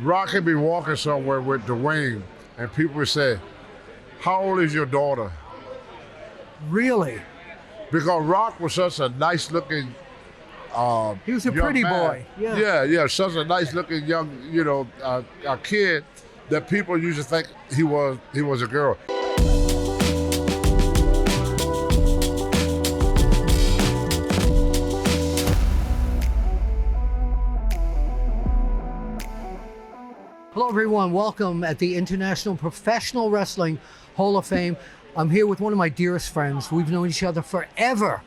Rock could be walking somewhere with Dwayne, and people would say, "How old is your daughter?" Really? Because Rock was such a nice-looking He was a young pretty man. boy. Yeah. Yeah, such a nice-looking young, a kid that people used to think he was a girl. Hello, everyone. Welcome at the International Professional Wrestling Hall of Fame. I'm here with one of my dearest friends. We've known each other forever.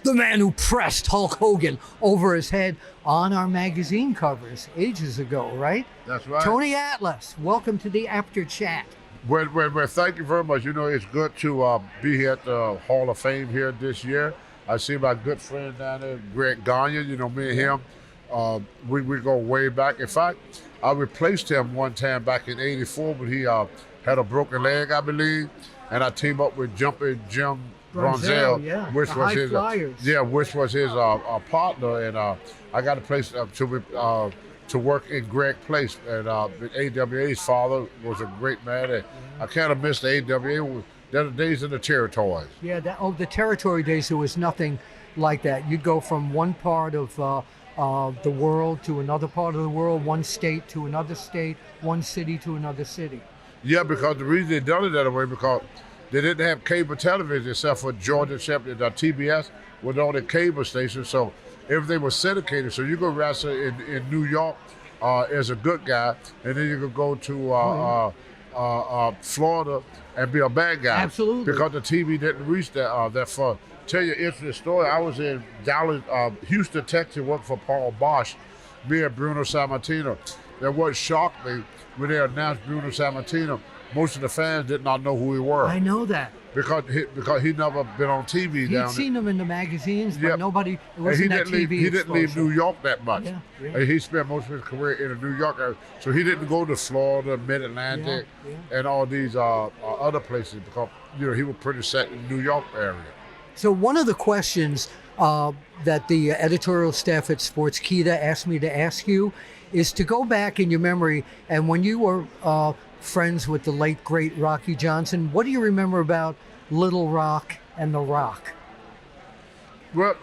The man who pressed Hulk Hogan over his head on our magazine covers ages ago, right? That's right. Tony Atlas, welcome to the Apter chat. Well, thank you very much. You know, it's good to be here at the Hall of Fame here this year. I see my good friend down there, Greg Gagne. You know, me and him, we go way back. In fact, I replaced him one time back in '84 when he had a broken leg, I believe, and I teamed up with Jumping Jim Brunzell, yeah. which The was High his Flyers. which was his partner, and I got a place to work in Greg Place, and AWA's father was a great man, and I kind of missed the AWA. They're the days in the territories. Yeah, the territory days, there was nothing like that. You'd go from one part of the world to another part of the world, one state to another state, one city to another city. Yeah, because the reason they done it that way because they didn't have cable television except for Georgia Champion, TBS was on the cable station, so everything was syndicated. So you go wrestle in New York as a good guy, and then you could go to Florida and be a bad guy. Absolutely. Because the TV didn't reach that far. Tell you an interesting story. I was in Dallas, Houston, Texas, working for Paul Bosch, me and Bruno Sammartino. And what shocked me when they announced Bruno Sammartino, most of the fans did not know who he were. I know that. Because he never been on TV down He'd seen him in the magazines, but Yep. nobody, it and wasn't that TV he didn't leave exposure. New York that much. Yeah. And he spent most of his career in the New York area. So he didn't go to Florida, Mid-Atlantic, and all these other places because he was pretty set in the New York area. So one of the questions that the editorial staff at Sportskeeda asked me to ask you is to go back in your memory, and when you were friends with the late, great Rocky Johnson, what do you remember about Little Rock and The Rock? Well,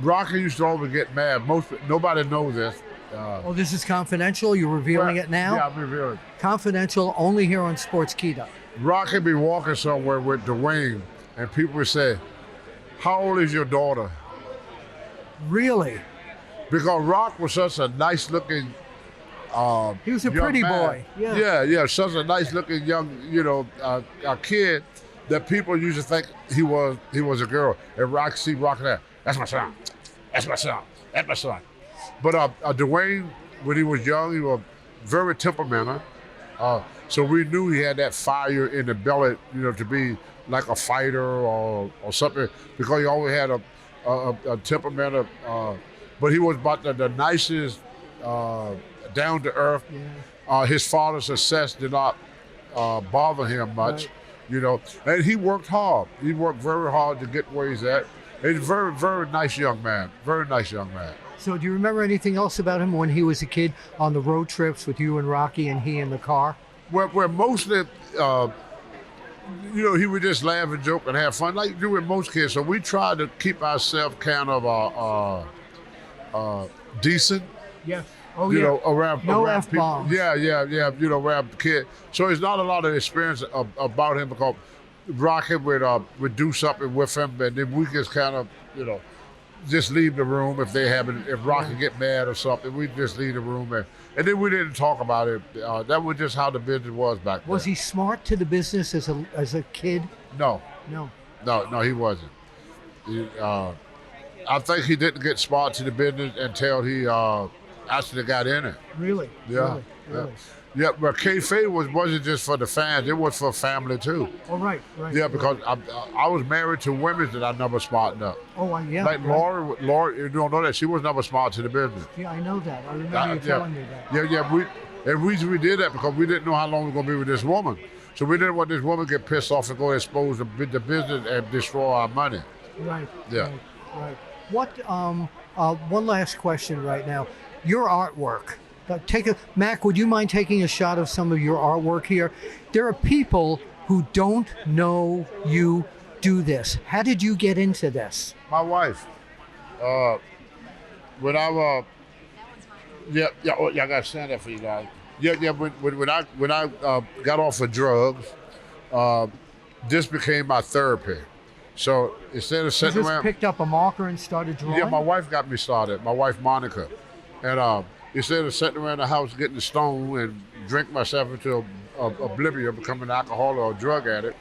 Rocky used to always get mad. Nobody knows this. Oh, this is confidential? You're revealing it now? Yeah, I'm revealing it. Confidential, only here on Sportskeeda. Rocky be walking somewhere with Dwayne, and people would say, "How old is your daughter?" Really? Because Rock was such a nice-looking He was a young pretty man. boy. Yeah. Yeah, such a nice-looking young, a kid that people used to think he was a girl. And Rock there, that's my son, that's my son, that's my son. But Dwayne, when he was young, he was very temperamental. So we knew he had that fire in the belly, to be like a fighter or something, because he always had a temperamental. But he was about the nicest, down to earth. Yeah. His father's success did not bother him much, And he worked hard. He worked very hard to get where he's at. He's a very, very nice young man. Very nice young man. So do you remember anything else about him when he was a kid on the road trips with you and Rocky and he in the car? Where mostly, he would just laugh and joke and have fun, like you do with most kids. So we tried to keep ourselves kind of decent. Yes. Oh, yeah. Around No around F-bombs. people. Yeah. Around the kid. So it's not a lot of experience about him because Rocky would do something with him, and then we just kind of, just leave the room if Rocky get mad or something, we'd just leave the room and then we didn't talk about it. That was just how the business was back then. Was he smart to the business as a kid? No, he wasn't. I think he didn't get smart to the business until he actually got in it. Really? Yeah. Really? Yeah, but kayfabe wasn't just for the fans; it was for family too. Oh, right. Yeah, because I was married to women that I never smartened up. Oh, yeah. Like right. Laura, you don't know that she was never smart to the business. Yeah, I know that. I remember you telling me that. Yeah. The reason we did that because we didn't know how long we were going to be with this woman, so we didn't want this woman to get pissed off and go expose the business and destroy our money. Right. Yeah. Right. What? One last question right now. Your artwork Mac, would you mind taking a shot of some of your artwork here? There are people who don't know you do this. How did you get into this? My wife. When I I gotta stand there for you guys. When I got off of drugs, this became my therapy. So instead of You sitting just around, picked up a marker and started drawing? yeah, my wife got me started. My wife Monica, and instead of sitting around the house getting stoned and drink myself into oblivion, becoming an alcoholic or a drug addict,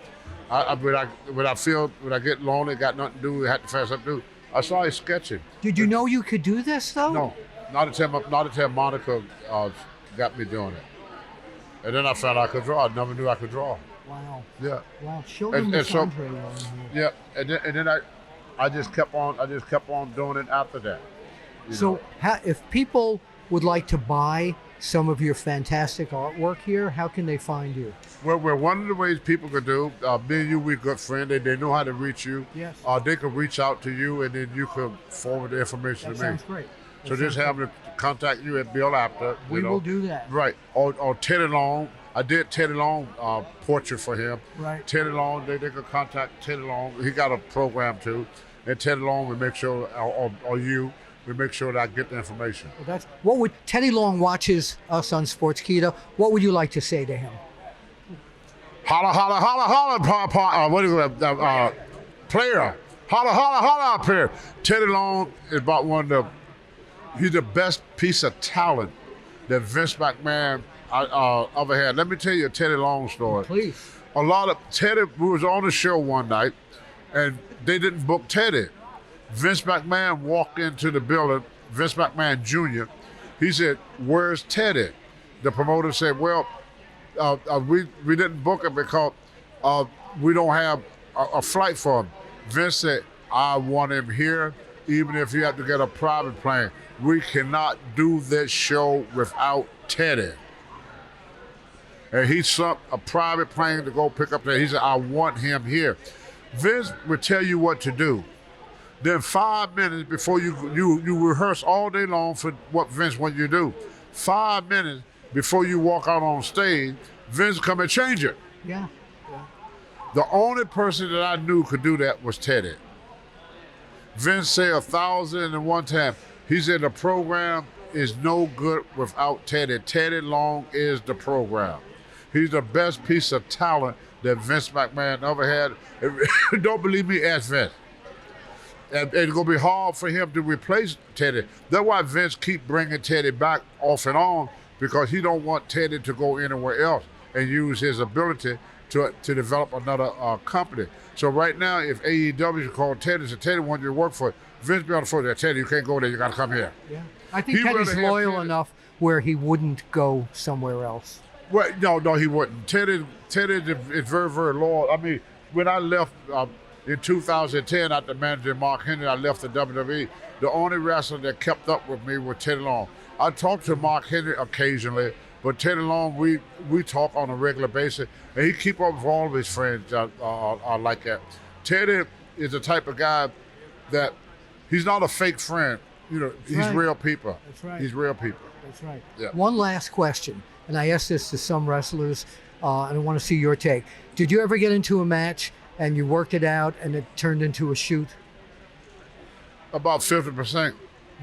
when I get lonely, got nothing to do, had to find something to do, I started sketching. Did you know you could do this, though? No, not until Monica got me doing it, and then I found I could draw. I never knew I could draw. Wow. Yeah. Wow. Show them the Sandre one here. Yeah, and then I just kept on doing it after that. So if people would like to buy some of your fantastic artwork here, how can they find you? Well, one of the ways people could do, me and you, we're good friends. They know how to reach you. Yes. They could reach out to you, and then you could forward the information to me. Sounds great. So just have them contact you at Bill Apter. We will do that. Right. Or Teddy Long. I did Teddy Long portrait for him. Right. Teddy Long, they could contact Teddy Long. He got a program too. And Teddy Long, we make sure, or you, we make sure that I get the information. Well, what would Teddy Long watches us on Sportskeeda? What would you like to say to him? Holla, holla, holla, holla, what is it? Player. Holla, holla, holla up here. Teddy Long is about he's the best piece of talent that Vince McMahon ever had. Let me tell you a Teddy Long story. Please. Teddy, we was on the show one night, and they didn't book Teddy. Vince McMahon walked into the building, Vince McMahon Jr. He said, "Where's Teddy?" The promoter said, "Well, we didn't book him because we don't have a flight for him." Vince said, "I want him here, even if you have to get a private plane. We cannot do this show without Teddy." And he sent a private plane to go pick up Teddy. He said, "I want him here." Vince would tell you what to do. Then 5 minutes before you rehearse all day long for what Vince wants you to do. 5 minutes before you walk out on stage, Vince come and change it. Yeah. The only person that I knew could do that was Teddy. Vince said 1,001 times. He said the program is no good without Teddy. Teddy Long is the program. He's the best piece of talent that Vince McMahon ever had. Don't believe me? Ask Vince. And it's going to be hard for him to replace Teddy. That's why Vince keep bringing Teddy back off and on, because he don't want Teddy to go anywhere else and use his ability to develop another company. So right now, if AEW should call Teddy and say, "Teddy wants you to work for it," Vince be on the phone there, "Teddy, you can't go there, you got to come here." Yeah. I think Teddy's loyal enough where he wouldn't go somewhere else. Well, no, he wouldn't. Teddy is very, very loyal. I mean, when I left in 2010 after managing Mark Henry, I left the WWE. The only wrestler that kept up with me was Teddy Long. I talked to Mark Henry occasionally, but Teddy Long, we talk on a regular basis, and he keep up with all of his friends like that. Teddy is the type of guy that he's not a fake friend. You know, he's real people. That's right. He's real people. That's right. Yeah. One last question, and I asked this to some wrestlers, and I want to see your take. Did you ever get into a match and you worked it out and it turned into a shoot? About 50%.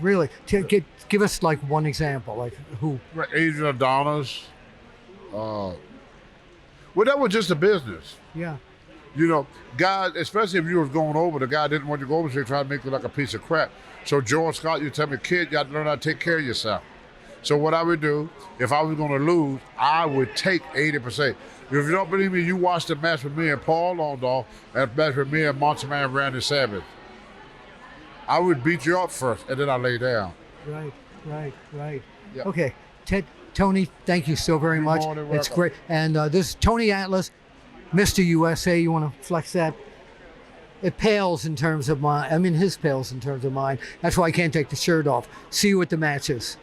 Really? Give us like one example, like who? Adrian Adonis. Well, that was just a business. Yeah. You know, guys, especially if you was going over, the guy didn't want you to go over, so he tried to make you like a piece of crap. So George Scott, you tell me, "Kid, you got to learn how to take care of yourself." So what I would do, if I was going to lose, I would take 80%. If you don't believe me, you watch the match with me and Paul Londolf, and the match with me and Monster Man Randy Savage. I would beat you up first, and then I lay down. Right. Yep. Okay, Tony, thank you so very much. It's great. And this is Tony Atlas, Mr. USA. You want to flex that? It pales in terms of mine. I mean, his pales in terms of mine. That's why I can't take the shirt off. See you at the matches.